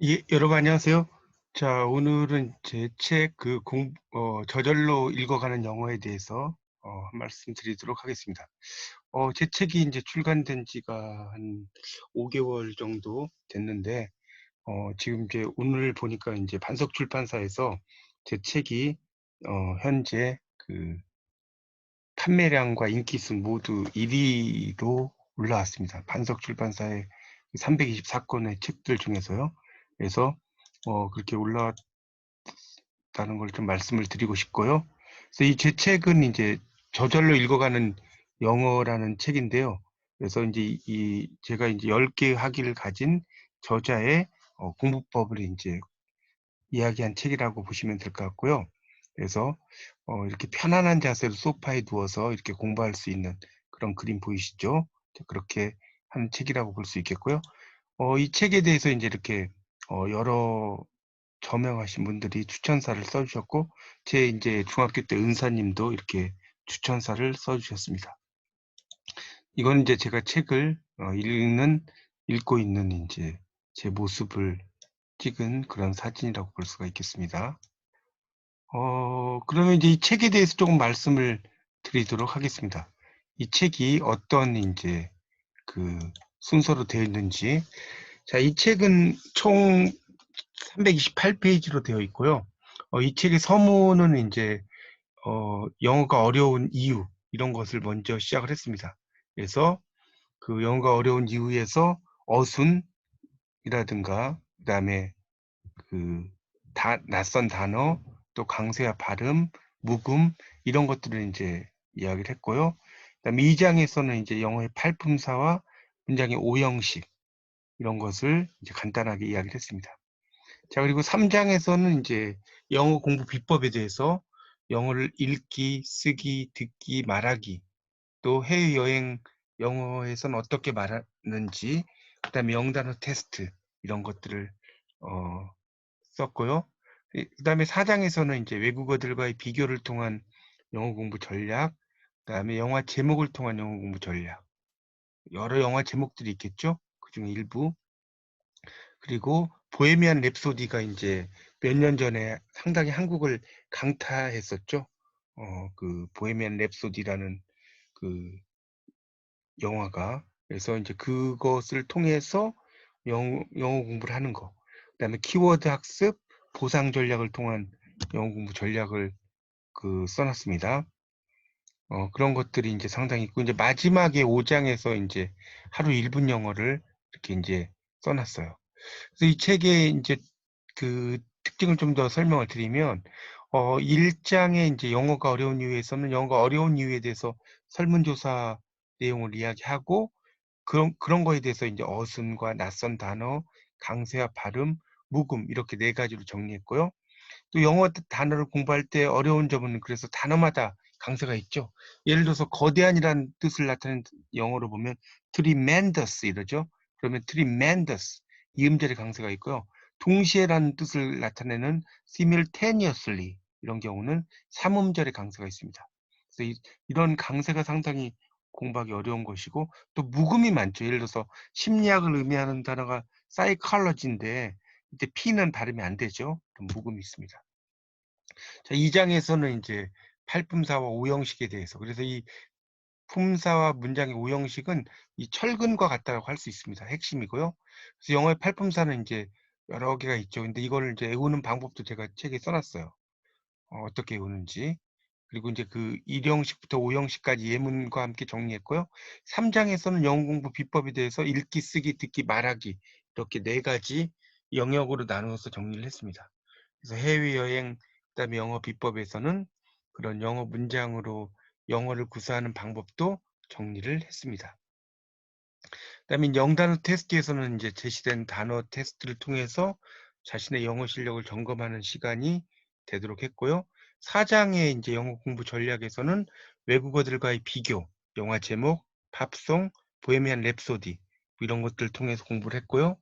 예, 여러분 안녕하세요. 자, 오늘은 제 책 저절로 읽어가는 영어에 대해서 한 말씀 드리도록 하겠습니다. 제 책이 이제 출간된 지가 한 5개월 정도 됐는데, 지금 이제 오늘 보니까 이제 반석 출판사에서 제 책이 현재 그 판매량과 인기순 모두 1위로 올라왔습니다. 반석 출판사의 324권의 책들 중에서요. 그래서 그렇게 올라왔다는 걸 좀 말씀을 드리고 싶고요. 그래서 이 제 책은 이제 저절로 읽어가는 영어라는 책인데요. 그래서 이제 제가 이제 10개의 학위를 가진 저자의 공부법을 이제 이야기한 책이라고 보시면 될 것 같고요. 그래서 이렇게 편안한 자세로 소파에 누워서 이렇게 공부할 수 있는 그런 그림 보이시죠? 그렇게 하는 책이라고 볼 수 있겠고요. 이 책에 대해서 이제 이렇게 여러 저명하신 분들이 추천사를 써 주셨고, 제 이제 중학교 때 은사님도 이렇게 추천사를 써 주셨습니다. 이건 이제 제가 책을 읽고 있는 이제 제 모습을 찍은 그런 사진이라고 볼 수가 있겠습니다. 그러면 이제 이 책에 대해서 조금 말씀을 드리도록 하겠습니다. 이 책이 어떤 인제 그 순서로 되어 있는지. 자, 이 책은 총 328 페이지로 되어 있고요. 이 책의 서문은 인제 영어가 어려운 이유 이런 것을 먼저 시작을 했습니다. 그래서 그 영어가 어려운 이유에서 어순이라든가 그다음에 그 낯선 단어, 또 강세와 발음, 묵음 이런 것들을 인제 이야기를 했고요. 그다음에 2 장에서는 인제 영어의 팔품사와 문장의 오형식 이런 것을 이제 간단하게 이야기를 했습니다. 자, 그리고 3 장에서는 인제 영어 공부 비법에 대해서 영어를 읽기, 쓰기, 듣기, 말하기, 또 해외여행 영어에서는 어떻게 말하는지, 그다음에 영단어 테스트 이런 것들을 어 썼고요. 그다음에 4 장에서는 인제 외국어들과의 비교를 통한 영어 공부 전략, 그다음에 영화 제목을 통한 영어 공부 전략, 여러 영화 제목들이 있겠죠? 그중에 일부. 그리고 보헤미안 랩소디가 인제 몇 년 전에 상당히 한국을 강타했었죠. 그 보헤미안 랩소디라는 그 영화가. 그래서 인제 그것을 통해서 영어 공부를 하는 거. 그다음에 키워드 학습, 보상 전략을 통한 영어 공부 전략을 써 놨습니다. 그런 것들이 인제 상당히 있고, 인제 마지막에 5 장에서 인제 하루 1분 영어를 이렇게 인제 써 놨어요. 그래서 이 책의 인제 그 특징을 좀 더 설명을 드리면, 1 장에 인제 영어가 어려운 이유에서는 영어가 어려운 이유에 대해서 설문조사 내용을 이야기하고, 그런 거에 대해서 인제 어순과 낯선 단어, 강세와 발음, 묵음 이렇게 4 가지로 정리했고요. 또 영어 단어를 공부할 때 어려운 점은, 그래서 단어마다 강세가 있죠. 예를 들어서 거대한이라는 뜻을 나타내는 영어로 보면 tremendous 이러죠. 그러면 tremendous 이 음절의 강세가 있고요. 동시에라는 뜻을 나타내는 simultaneously 이런 경우는 3음절의 강세가 있습니다. 그래서 이런 강세가 상당히 공부하기 어려운 것이고, 또 묵음이 많죠. 예를 들어서 심리학을 의미하는 단어가 psychology인데 이때 P는 발음이 안 되죠. 그럼 묵음이 있습니다. 자, 2 장에서는 인제 팔품사와 오형식에 대해서, 그래서 이 품사와 문장의 오형식은 이 철근과 같다고 할 수 있습니다. 핵심이고요. 그래서 영어의 팔품사는 인제 여러 개가 있죠. 근데 이거를 인제 외우는 방법도 제가 책에 써 놨어요. 어떻게 외우는지. 그리고 인제 그 1 형식부터 5 형식까지 예문과 함께 정리했고요. 3 장에서는 영어 공부 비법에 대해서 읽기, 쓰기, 듣기, 말하기 이렇게 4 가지 영역으로 나누어서 정리를 했습니다. 그래서 해외여행, 그다음에 영어 비법에서는 그런 영어 문장으로 영어를 구사하는 방법도 정리를 했습니다. 그다음에 영단어 테스트에서는 인제 제시된 단어 테스트를 통해서 자신의 영어 실력을 점검하는 시간이 되도록 했고요. 4 장의 인제 영어 공부 전략에서는 외국어들과의 비교, 영화 제목, 팝송, 보헤미안 랩소디 뭐 이런 것들을 통해서 공부를 했고요.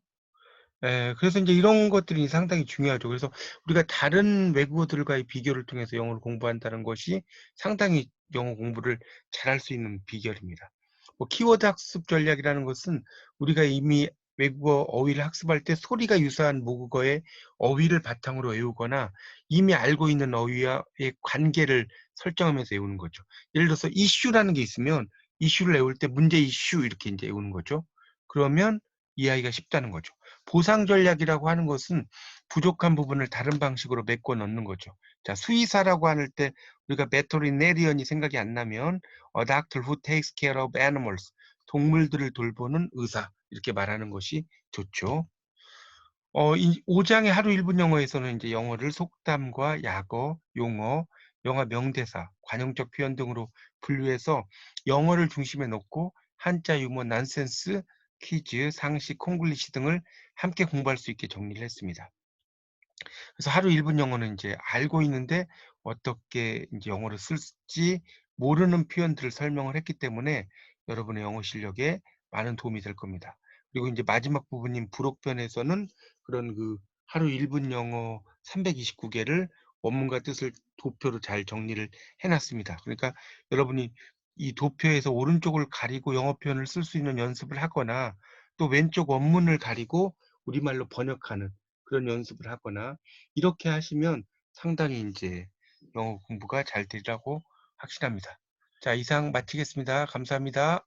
예. 그래서 인제 이런 것들이 상당히 중요하죠. 그래서 우리가 다른 외국어들과의 비교를 통해서 영어를 공부한다는 것이 상당히 영어 공부를 잘할 수 있는 비결입니다. 키워드 학습 전략이라는 것은 우리가 이미 외국어 어휘를 학습할 때 소리가 유사한 모국어의 어휘를 바탕으로 외우거나 이미 알고 있는 어휘와의 관계를 설정하면서 외우는 거죠. 예를 들어서 이슈라는 게 있으면 이슈를 외울 때 문제 이슈 이렇게 인제 외우는 거죠. 그러면 이해하기가 쉽다는 거죠. 보상 전략이라고 하는 것은 부족한 부분을 다른 방식으로 메꿔 넣는 거죠. 자, 수의사라고 할 때 우리가 베터리네리언이 생각이 안 나면 A doctor who takes care of animals, 동물들을 돌보는 의사 이렇게 말하는 것이 좋죠. 이 5 장의 하루 1분 영어에서는 인제 영어를 속담과 약어, 용어, 영화 명대사, 관용적 표현 등으로 분류해서 영어를 중심에 놓고 한자, 유머, 난센스, 퀴즈, 상식, 콩글리시 등을 함께 공부할 수 있게 정리를 했습니다. 그래서 하루 1분 영어는 인제 알고 있는데 어떻게 인제 영어를 쓸지 모르는 표현들을 설명을 했기 때문에 여러분의 영어 실력에 많은 도움이 될 겁니다. 그리고 인제 마지막 부분인 부록편에서는 그런 그 하루 1분 영어 329 개를 원문과 뜻을 도표로 잘 정리를 해 놨습니다. 그러니까 여러분이 이 도표에서 오른쪽을 가리고 영어 표현을 쓸 수 있는 연습을 하거나 또 왼쪽 원문을 가리고 우리말로 번역하는 그런 연습을 하거나 이렇게 하시면 상당히 인제 영어 공부가 잘 되리라고 확신합니다. 자, 이상 마치겠습니다. 감사합니다.